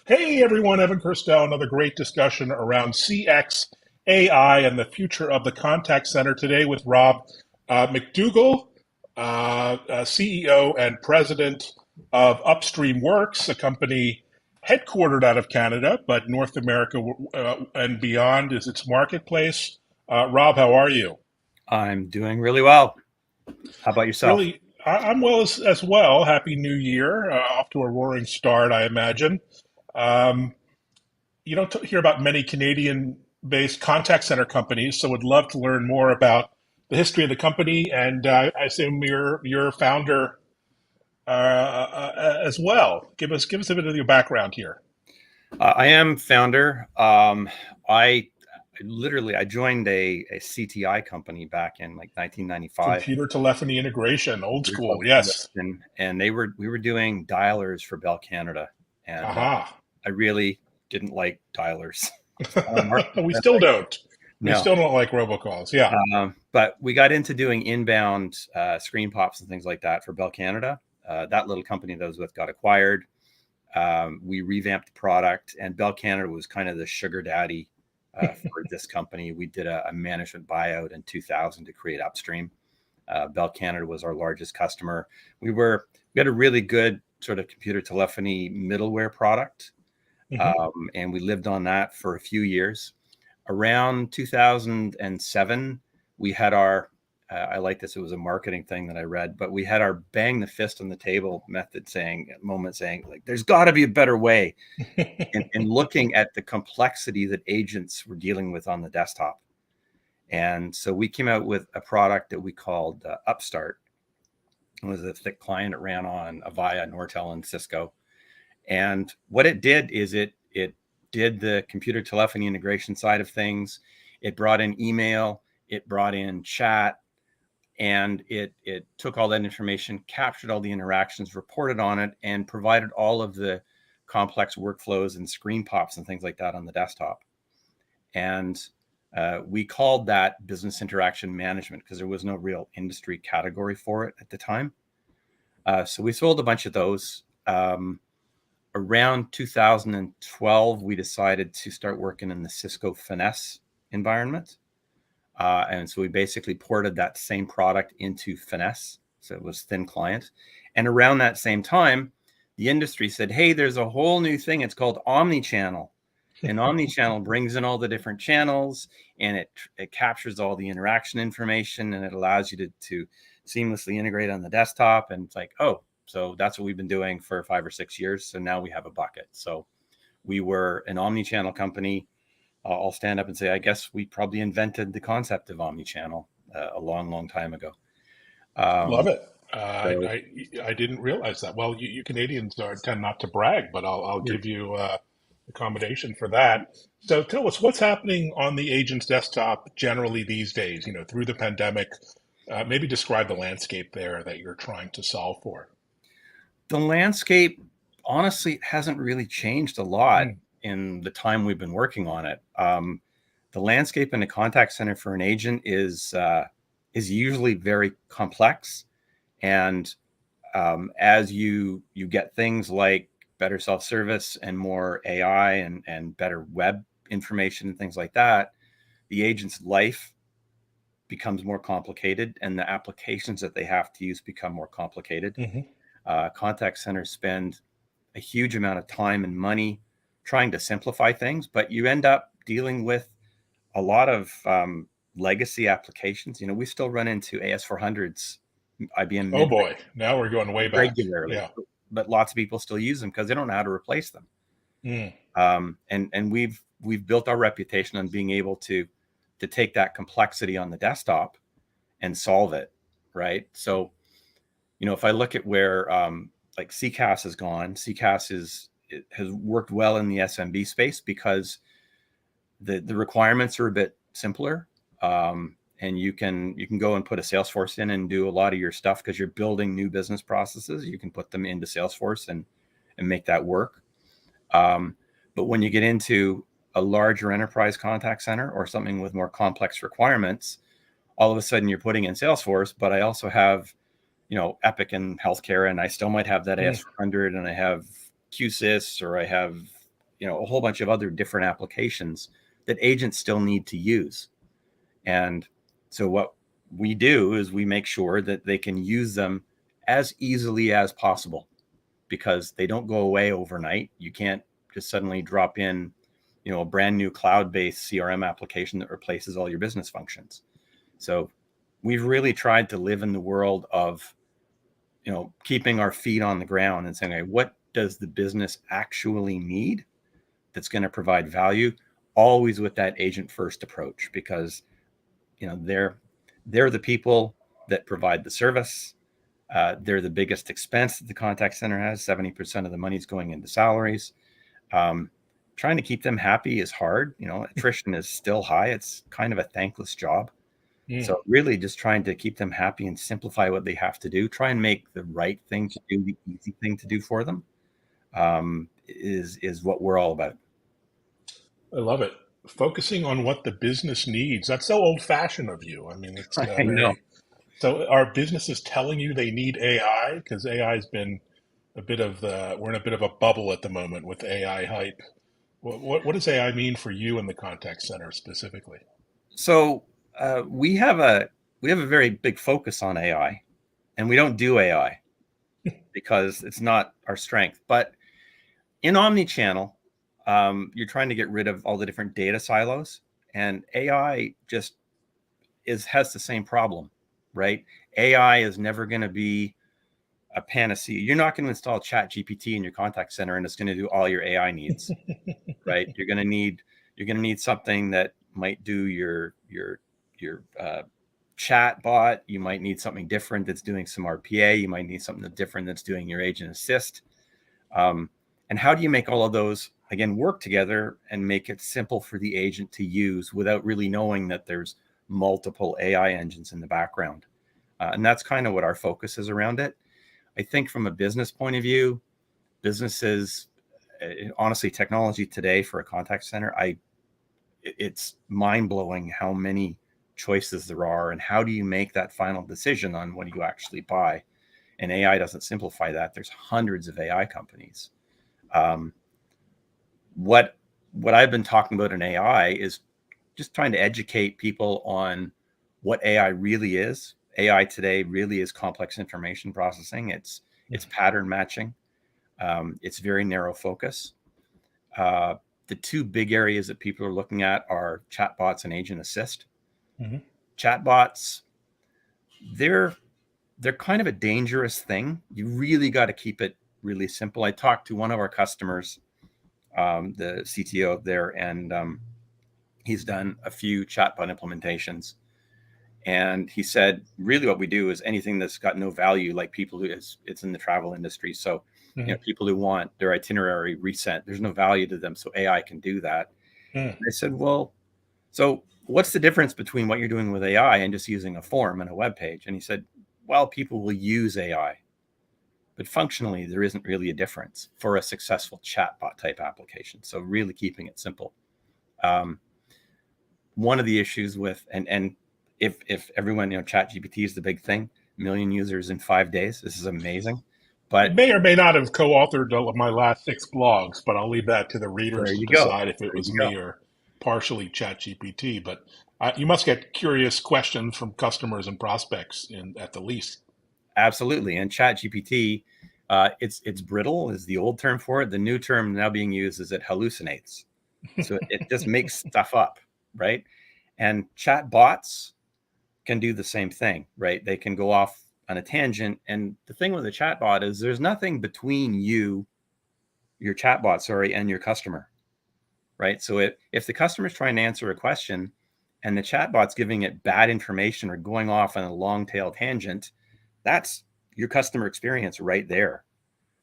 Hey everyone, Evan Kirstel, another great discussion around CX, AI, and the future of the contact center today with Rob McDougall, CEO and president of Upstream Works, a company headquartered out of Canada, but North America and beyond is its marketplace. Rob, how are you? I'm doing really well. How about yourself? Really, I'm well as well. Happy New Year. Off to a roaring start, I imagine. Um, you don't hear about many Canadian-based contact center companies, so would love to learn more about the history of the company. And I assume you're a founder as well. Give us a bit of your background here. I am founder. I I joined a CTI company back in like 1995. Computer telephony integration, old school. Yes. And we were doing dialers for Bell Canada, and Aha. I really didn't like dialers. We still don't. We No, still don't like robocalls. Yeah. but we got into doing inbound screen pops and things like that for Bell Canada. That little company that I was with got acquired. We revamped the product, and Bell Canada was kind of the sugar daddy for this company. We did a management buyout in 2000 to create Upstream. Bell Canada was our largest customer. We had a really good sort of computer telephony middleware product, Hmm. and we lived on that for a few years. Around 2007, we had our I like this. It was a marketing thing that I read, but we had our bang the fist on the table moment saying like, there's got to be a better way. And looking at the complexity that agents were dealing with on the desktop. And so we came out with a product that we called Upstart. It was a thick client. It ran on Avaya, Nortel, and Cisco. And what it did is it did the computer telephony integration side of things. It brought in email. It brought in chat, and it took all that information, captured all the interactions, reported on it, and provided all of the complex workflows and screen pops and things like that on the desktop. And we called that business interaction management because there was no real industry category for it at the time. So we sold a bunch of those. Around 2012, we decided to start working in the Cisco Finesse environment. And so we basically ported that same product into Finesse. So it was thin client. And around that same time, the industry said, hey, there's a whole new thing. It's called omni-channel. And omni-channel brings in all the different channels, and it captures all the interaction information, and it allows you to seamlessly integrate on the desktop. And it's like, oh, so that's what we've been doing for 5 or 6 years. So now we have a bucket. So we were an omni-channel company. I'll stand up and say, I guess we probably invented the concept of omnichannel a long, long time ago. Love Um, it. so I didn't realize that. Well, you Canadians tend not to brag, but I'll yeah. give you accommodation for that. So tell us what's happening on the agent's desktop generally these days, through the pandemic. Maybe describe the landscape there that you're trying to solve for. The landscape, honestly, hasn't really changed a lot Mm. in the time we've been working on it. The landscape in a contact center for an agent is usually very complex, and as you get things like better self-service and more AI and better web information and things like that, the agent's life becomes more complicated, and the applications that they have to use become more complicated. Hmm. Contact centers spend a huge amount of time and money trying to simplify things, but you end up dealing with a lot of legacy applications. We still run into AS400s, IBM Oh mid boy, now we're going way back. regularly, Yeah. but lots of people still use them because they don't know how to replace them. Mm. And we've built our reputation on being able to take that complexity on the desktop and solve it, right? So, if I look at where like CCAS has gone, it has worked well in the SMB space because the requirements are a bit simpler. And you can go and put a Salesforce in and do a lot of your stuff because you're building new business processes. You can put them into Salesforce and make that work. But when you get into a larger enterprise contact center or something with more complex requirements, all of a sudden you're putting in Salesforce, but I also have, Epic and healthcare, and I still might have that Mm. AS400, and I have QSys, or I have a whole bunch of other different applications that agents still need to use. And so what we do is we make sure that they can use them as easily as possible, because they don't go away overnight. You can't just suddenly drop in, a brand new cloud-based CRM application that replaces all your business functions. So we've really tried to live in the world of, keeping our feet on the ground and saying, okay, what does the business actually need that's going to provide value? Always with that agent first approach, because they're the people that provide the service. They're the biggest expense that the contact center has. 70% of the money is going into salaries. Trying to keep them happy is hard. Attrition is still high. It's kind of a thankless job. Mm, So really just trying to keep them happy and simplify what they have to do. Try and make the right thing to do the easy thing to do for them, is what we're all about. I love it. Focusing on what the business needs. That's so old fashioned of you. I mean, it's I know. very. So are businesses telling you they need AI? Because AI has been a bit of the, we're in a bit of a bubble at the moment with AI hype. What does AI mean for you in the contact center specifically? So we have a very big focus on AI, and we don't do AI because it's not our strength. But in omni-channel, you're trying to get rid of all the different data silos, and AI just has the same problem, right? AI is never going to be a panacea. You're not going to install ChatGPT in your contact center and it's going to do all your AI needs, right? You're going to need something that might do your chat bot. You might need something different that's doing some RPA. You might need something different that's doing your agent assist. Um, and how do you make all of those again work together and make it simple for the agent to use without really knowing that there's multiple AI engines in the background? And that's kind of what our focus is around it. I think from a business point of view, businesses, honestly, technology today for a contact center, it's mind blowing how many choices there are, and how do you make that final decision on what do you actually buy? And AI doesn't simplify that. There's hundreds of AI companies. Um, what what I've been talking about in AI is just trying to educate people on what AI really is. AI today really is complex information processing. It's pattern matching. It's very narrow focus. Uh, the two big areas that people are looking at are chatbots and agent assist. Mhm. Chatbots, they're they're kind of a dangerous thing. You really got to keep it really simple. I talked to one of our customers, the CTO there, and he's done a few chatbot implementations. And he said, really, what we do is anything that's got no value, like people who it's in the travel industry. So, Mhm. people who want their itinerary reset, there's no value to them. So AI can do that. Mm. And I said, well, so what's the difference between what you're doing with AI and just using a form and a web page? And he said, well, people will use AI, but functionally, there isn't really a difference for a successful chatbot type application. So really keeping it simple. Um, One of the issues with, and if everyone, chat GPT is the big thing, million users in 5 days, this is amazing. I But may or may not have co-authored all of my last six blogs, but I'll leave that to the readers there to you go. decide if it There was you go. me or partially ChatGPT. But you must get curious questions from customers and prospects at the least. Absolutely. And chat GPT, it's brittle is the old term for it. The new term now being used is it hallucinates. So it just makes stuff up, right? And chat bots can do the same thing, right? They can go off on a tangent. And the thing with a chat bot is there's nothing between your chat bot, sorry, and your customer, right? So if the customer's trying to answer a question and the chatbot's giving it bad information or going off on a long tail tangent, that's your customer experience right there.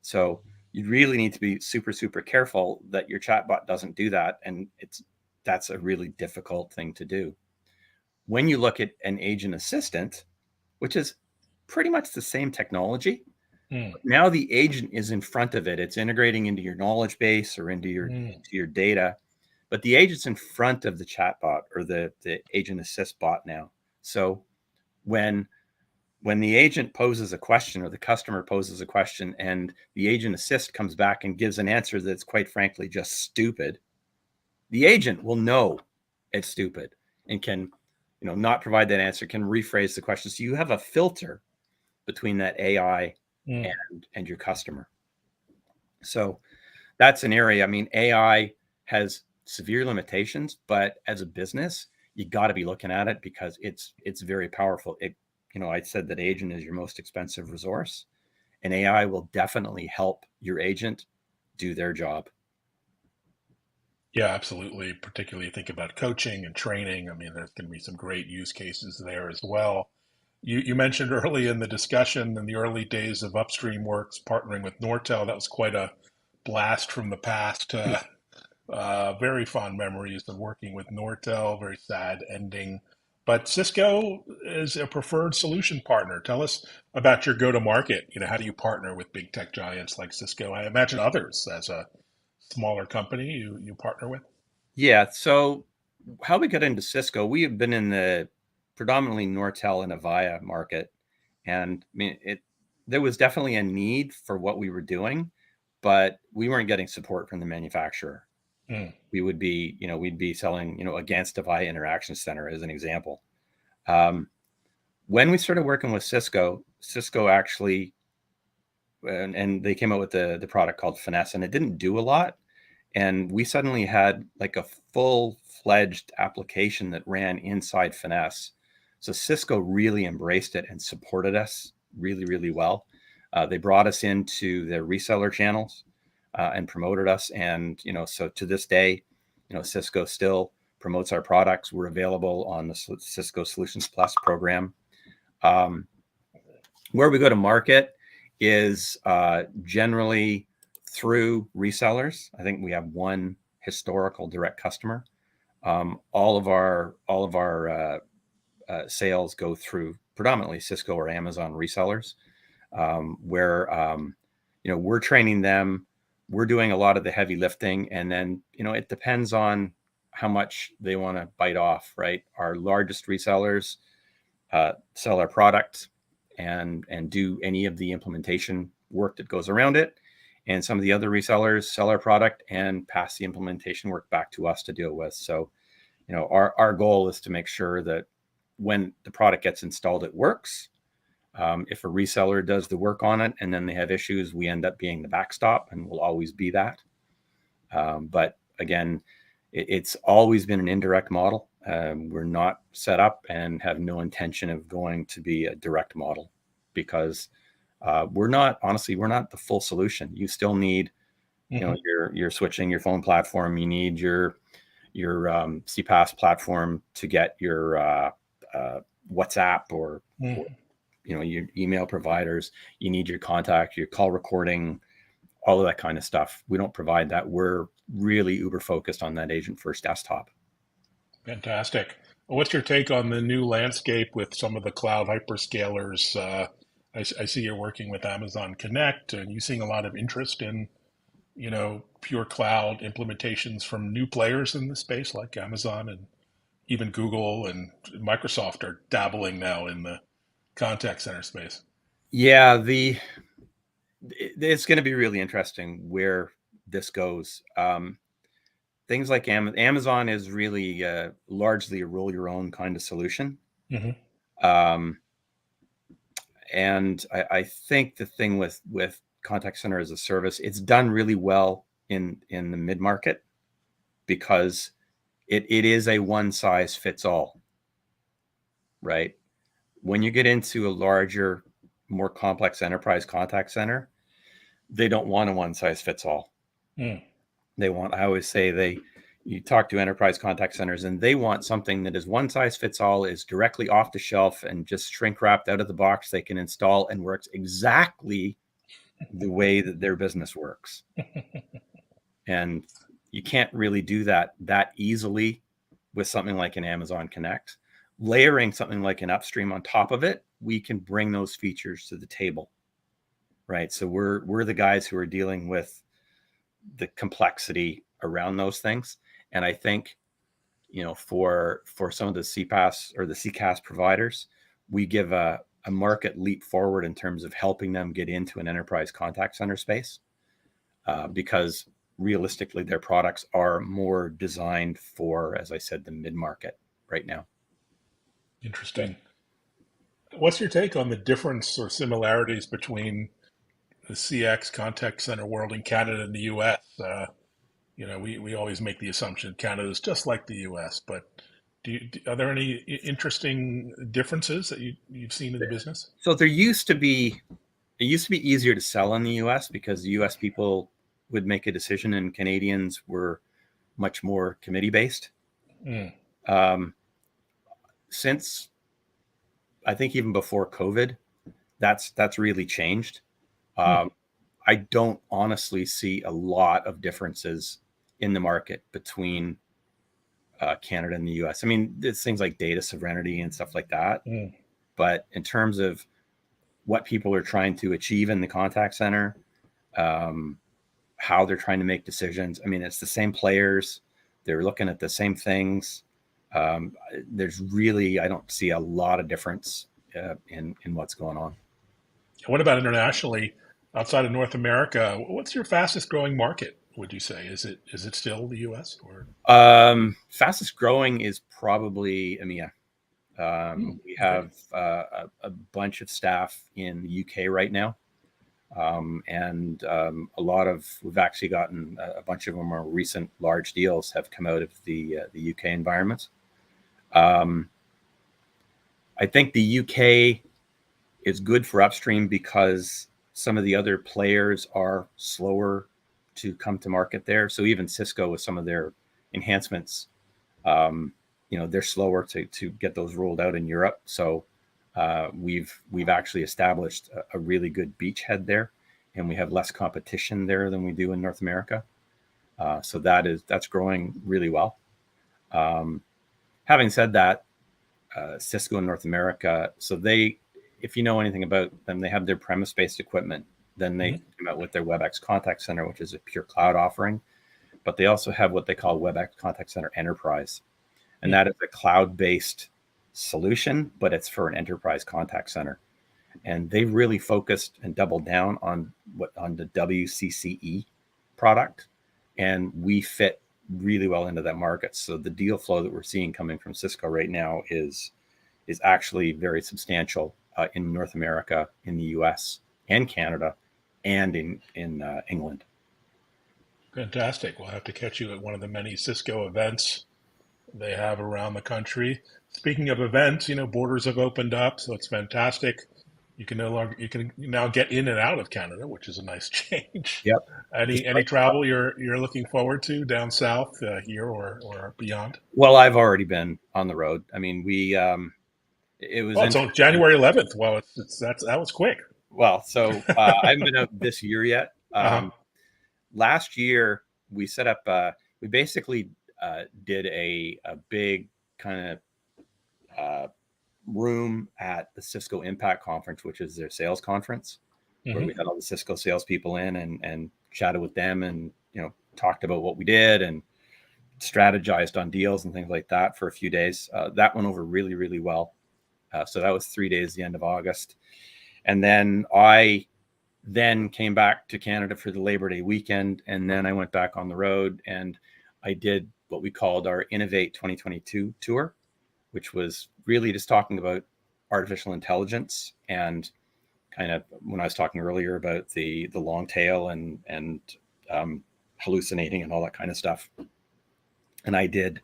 So you really need to be super, super careful that your chatbot doesn't do that. And that's a really difficult thing to do. When you look at an agent assistant, which is pretty much the same technology, Mm. now the agent is in front of it. It's integrating into your knowledge base or Mm. into your data, but the agent's in front of the chatbot or the agent assist bot now. So when when the agent poses a question or the customer poses a question and the agent assist comes back and gives an answer that's quite frankly just stupid, the agent will know it's stupid and can, not provide that answer, can rephrase the question. So you have a filter between that AI Mm. and your customer. So that's an area. I mean, AI has severe limitations, but as a business, you got to be looking at it because it's very powerful. I said that agent is your most expensive resource, and AI will definitely help your agent do their job. Yeah, absolutely. Particularly think about coaching and training. I mean, there's going to be some great use cases there as well. You mentioned early in the discussion in the early days of Upstream Works partnering with Nortel. That was quite a blast from the past. Very fond memories of working with Nortel. Very sad ending. But Cisco is a preferred solution partner. Tell us about your go-to-market. How do you partner with big tech giants like Cisco? I imagine others as a smaller company you partner with. Yeah. So how we got into Cisco, we have been in the predominantly Nortel and Avaya market, and I mean there was definitely a need for what we were doing, but we weren't getting support from the manufacturer. Mm. We'd be selling, against Avaya Interaction Center as an example. Um, when we started working with Cisco actually, and they came out with the product called Finesse, and it didn't do a lot. And we suddenly had like a full-fledged application that ran inside Finesse. So Cisco really embraced it and supported us really, really well. They brought us into their reseller channels and promoted us. And, so to this day, Cisco still promotes our products. We're available on the Cisco Solutions Plus program. Where we go to market is generally through resellers. I think we have one historical direct customer. All of our sales go through predominantly Cisco or Amazon resellers, where we're training them. We're doing a lot of the heavy lifting, and then it depends on how much they want to bite off. Right, our largest resellers sell our product and do any of the implementation work that goes around it. And some of the other resellers sell our product and pass the implementation work back to us to deal with. So, our goal is to make sure that when the product gets installed, it works. If a reseller does the work on it and then they have issues, we end up being the backstop, and we'll always be that. But again, it's always been an indirect model. We're not set up and have no intention of going to be a direct model because we're not the full solution. You still need, Hmm. your switching, your phone platform. You need your CPaaS platform to get your WhatsApp or Mm. your email providers. You need your contact, your call recording, all of that kind of stuff. We don't provide that. We're really uber focused on that agent first desktop. Fantastic. What's your take on the new landscape with some of the cloud hyperscalers? I see you're working with Amazon Connect, and you seeing a lot of interest in, pure cloud implementations from new players in the space like Amazon and even Google and Microsoft are dabbling now in the contact center space. Yeah, it's going to be really interesting where this goes. Things like Amazon is really largely a roll your own kind of solution. Hmm. Um, and I think the thing with contact center as a service, it's done really well in the mid market because it is a one size fits all, right? When you get into a larger, more complex enterprise contact center, they don't want a one size fits all. Mm. I always say you talk to enterprise contact centers and they want something that is one size fits all, is directly off the shelf and just shrink wrapped out of the box. They can install and works exactly the way that their business works. And you can't really do that easily with something like an Amazon Connect. Layering something like an Upstream on top of it, we can bring those features to the table, right? So we're the guys who are dealing with the complexity around those things. And I think, for some of the CPaaS or the CCaaS providers, we give a a market leap forward in terms of helping them get into an enterprise contact center space, because realistically, their products are more designed for, as I said, the mid market right now. Interesting. What's your take on the difference or similarities between the CX contact center world in Canada and the US? We always make the assumption Canada is just like the US, but are there any interesting differences that you've seen in the business? So it used to be easier to sell in the US because the US people would make a decision and Canadians were much more committee based. Mm, Um, since I think even before COVID, that's really changed. mm, Um, I don't honestly see a lot of differences in the market between Canada and the US. I mean, there's things like data sovereignty and stuff like that. mm. But in terms of what people are trying to achieve in the contact center, um, how they're trying to make decisions, I mean, it's the same players. They're looking at the same things. There's really, I don't see a lot of difference in what's going on. What about internationally, outside of North America? What's your fastest growing market? Would you say is it still the US or? Fastest growing is probably EMEA. We Okay. have a bunch of staff in the UK right now, and we've actually gotten a bunch of more recent large deals have come out of the UK environment. Um, I think the UK is good for upstream because some of the other players are slower to come to market there. So even Cisco with some of their enhancements, um, they're slower to get those rolled out in Europe. So we've actually established a really good beachhead there, and we have less competition there than we do in North America. So that's growing really well. Um, Having said that, Cisco in North America, so if you know anything about them, they have their premise-based equipment. Then they Mhm. come out with their WebEx Contact Center, which is a pure cloud offering. But they also have what they call WebEx Contact Center Enterprise, and Mm. that is a cloud-based solution, but it's for an enterprise contact center. And they've really focused and doubled down on the WCCE product, and we fit really well into that market. So the deal flow that we're seeing coming from Cisco right now is actually very substantial in North America, in the U.S. and Canada, and in England. Fantastic. We'll have to catch you at one of the many Cisco events they have around the country. Speaking of events, borders have opened up, so it's fantastic. You can now get in and out of Canada, which is a nice change. Yep. Any Despite, travel you're looking forward to down south here or beyond? well, I've already been on the road. I mean, it was Oh, it's on interesting. January 11th. Well, that was quick. Well, so I haven't been out this year yet. Uh-huh. Last year, we set up, we basically did a big kind of uh, room at the Cisco Impact Conference, which is their sales conference, where we Hmm. had all the Cisco salespeople in and chatted with them and talked about what we did and strategized on deals and things like that for a few days. That went over really, really well. So that was 3 days, the end of August, and then I then came back to Canada for the Labor Day weekend, and then I went back on the road and I did what we called our Innovate 2022 tour, which was really just talking about artificial intelligence and kind of when I was talking earlier about the long tail and um, hallucinating and all that kind of stuff. And I did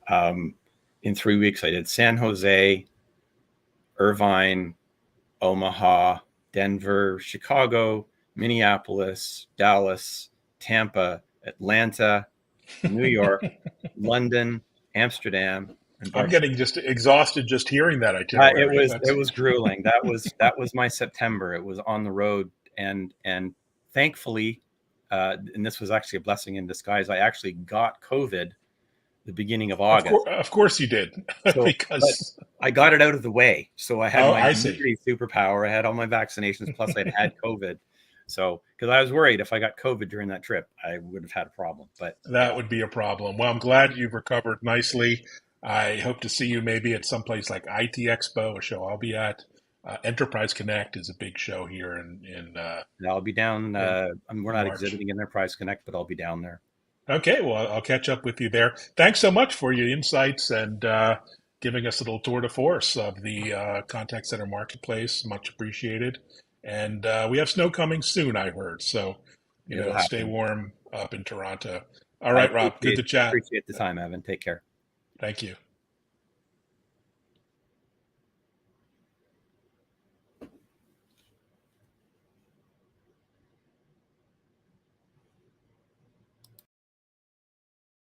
um, in 3 weeks. I did San Jose, Irvine, Omaha, Denver, Chicago, Minneapolis, Dallas, Tampa, Atlanta, New York, London, Amsterdam, and I'm Barcelona. getting just exhausted just hearing that It itinerary. was it That's was grueling. That was my September. It was on the road, and thankfully, and this was actually a blessing in disguise. I actually got COVID the beginning of August. of course you did, So, but because I got it out of the way. So I had oh, my I see. immunity superpower. I had all my vaccinations, plus I'd had COVID. So, because I was worried if I got COVID during that trip, I would have had a problem. But That would be a problem. Well, I'm glad you've recovered nicely. I hope to see you maybe at some place like IT Expo, a show I'll be at. Enterprise Connect is a big show here And I'll be down. in We're not March. exhibiting in Enterprise Connect, but I'll be down there. Okay, well, I'll catch up with you there. Thanks so much for your insights and giving us a little tour de force of the contact center marketplace. Much appreciated. And we have snow coming soon, I heard. So, It'll stay happen. warm up in Toronto. All I right, Rob, good appreciate to chat. appreciate the time, Evan. Take care. Thank you.